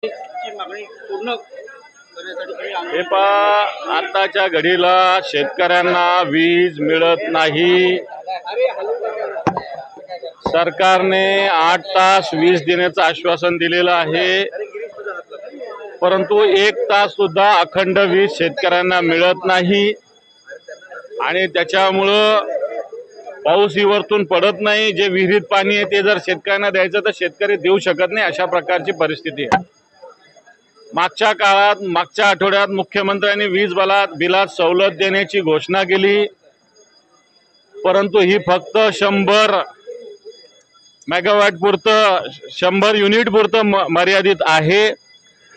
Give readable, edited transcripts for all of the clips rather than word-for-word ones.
हे पहा, आताच्या घडीला शेतकऱ्यांना वीज मिळत नाही। सरकारने 8 तास वीज देण्याचं आश्वासन दिलेलं आहे, परंतु 1 तास सुद्धा अखंड वीज शेतकऱ्यांना मिळत नाही आणि त्याच्यामुळं पाऊस वरतून पडत नाही। जे विहिरीत पाणी आहे ते जर शेतकऱ्यांना द्यायचं तर शेतकरी देऊ शकत नाही, अशा प्रकारची परिस्थिती आहे। मागच्या काळात मागच्या आठवड्यात मुख्यमंत्र्यांनी वीज बिलात सवलत देण्याची घोषणा केली, परंतु ही फक्त 100 मेगावॅट पुरतं 100 युनिट पुरतं मर्यादित आहे।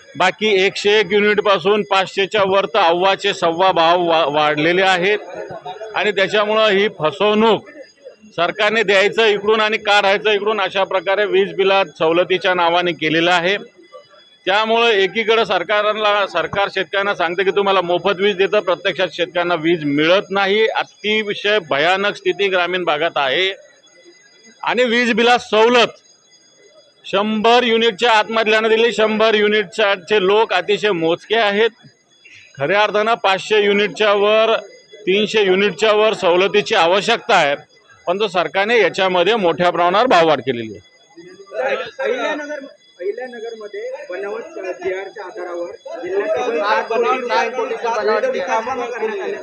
बाकी 101 युनिट पासून 500च्या वर तर अव्वाचे सव्वा भाव वाढलेले आहेत आणि त्याच्यामुळे ही फसवणूक सरकारने द्यायचं इकडून आणि काढायचं इकडून अशा प्रकारे वीज बिलात सवलतीच्या नावाने केलेलं आहे। त्यामुळे एकीकडे सरकार शेतकऱ्यांना सांगते की तुम्हाला मोफत वीज देतं, प्रत्यक्षात शेतकऱ्यांना वीज मिळत नाही। अतिशय भयानक स्थिती ग्रामीण भागात आहे आणि वीज बिलात सवलत 100 युनिटच्या आतमधल्याने दिली। 100 युनिटचे लोक अतिशय मोजके आहेत। खऱ्या अर्थानं 500 युनिटच्या वर 300 युनिटच्या वर सवलतीची आवश्यकता आहे, पण सरकारने याच्यामध्ये मोठ्या प्रमाणावर भाववाढ केलेली आहे। अहिल्यानगरमध्ये बनावट जीआरच्या आधारावर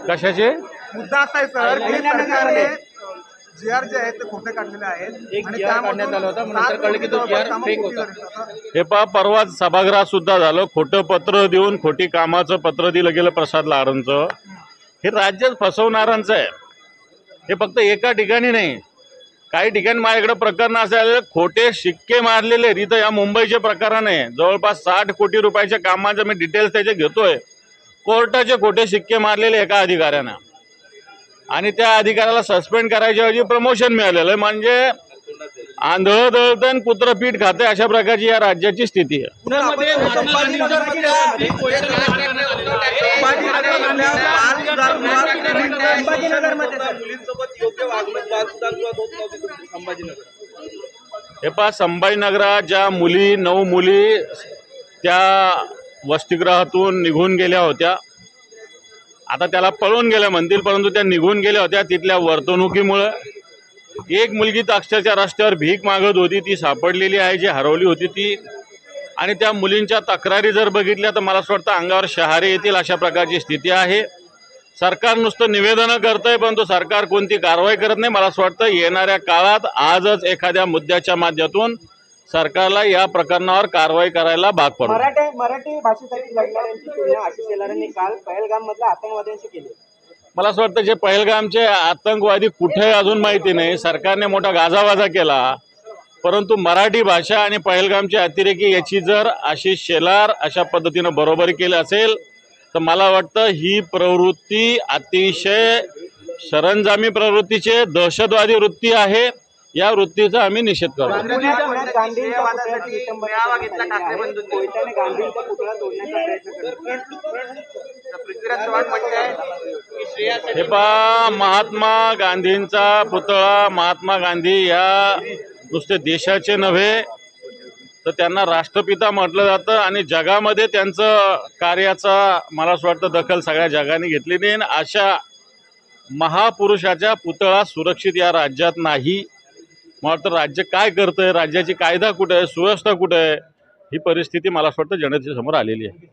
कशाचे मुद्दा असा आहे सर की सरकारने जीआर जे आहेत ते खोटे काढलेले आहेत आणि काढण्यात आलं होतं, नंतर कळलं की तो जीआर फेक होता। हे पहा, परवा सभागृहात सुद्धा झालं, खोटं पत्र देऊन खोटी कामाचं पत्र दिलं गेलं प्रसाद लाडांचं। हे राज्यच फसवणाऱ्यांचं आहे। हे फक्त एका ठिकाणी नाही, काही ठिकाणी माझ्याकडे प्रकरण असे खोटे शिक्के मारलेले। इथं या मुंबईचे प्रकरण आहे, जवळपास 60 कोटी रुपयाच्या कामाचे मी डिटेल्स त्याचे घेतोय। कोर्टाचे खोटे शिक्के मारलेले एका अधिकाऱ्यानं आणि त्या अधिकाऱ्याला सस्पेंड करायच्या ऐवजी प्रमोशन मिळालेलं आहे। म्हणजे आंधळ दळतन कुत्र पीठ खाते, अशा प्रकारची या राज्याची स्थिती आहे। हे पहा, संभाजीनगरात ज्या 9 मुली त्या वसतिगृहातून निघून गेल्या होत्या, आता त्याला पळून गेल्या म्हणतील, परंतु त्या निघून गेल्या होत्या तिथल्या वर्तणुकीमुळे। एक मुलगी तर अक्षरशः रस्त्यावर भीक मागत होती, ती सापडलेली आहे, जी हरवली होती ती। आणि त्या मुलींच्या तक्रारी जर बघितल्या तर मला असं वाटतं अंगावर शहारे येतील, अशा प्रकारची स्थिती आहे। सरकार नुसतं निवेदनं करतंय, परंतु सरकार कोणती कारवाई करत नाही। मला असं वाटतं येणाऱ्या काळात आजच एखाद्या मुद्द्याच्या माध्यमातून सरकारला या प्रकरणावर कारवाई करायला भाग पडू। मराठी भाषेसाठी लढणाऱ्यांची तुलना आशिष शेलारांनी काल पहलगाम मधल्या आतंकवाद्यांशी केली। मला असं वाटतं जे पहलगामचे आतंकवादी कुठे अजून माहिती नाही, सरकारने मोठा गाजावाजा केला, परंतु मराठी भाषा आणि पहलगामचे अतिरेकी याची जर आशिष शेलार अशा पद्धतीनं बरोबरी केली असेल तर मला वाटतं ही प्रवृत्ती अतिशय सरंजामी प्रवृत्तीचे दहशतवादी वृत्ती आहे। या वृत्तीचा आम्ही निषेध करतो। हे पहा, महात्मा गांधींचा पुतळा, महात्मा गांधी या नुसते देशाचे नव्हे तर त्यांना राष्ट्रपिता म्हटलं जातं आणि जगामध्ये त्यांचं कार्याचा मला असं वाटतं दखल सगळ्या जगाने घेतली नाही। अशा महापुरुषाच्या पुतळा सुरक्षित या राज्यात नाही। मला वाटतं राज्य काय करतंय, राज्याची कायदा कुठे आहे, सुव्यवस्था कुठे आहे, ही परिस्थिती मला असं वाटतं जनतेसमोर आलेली आहे।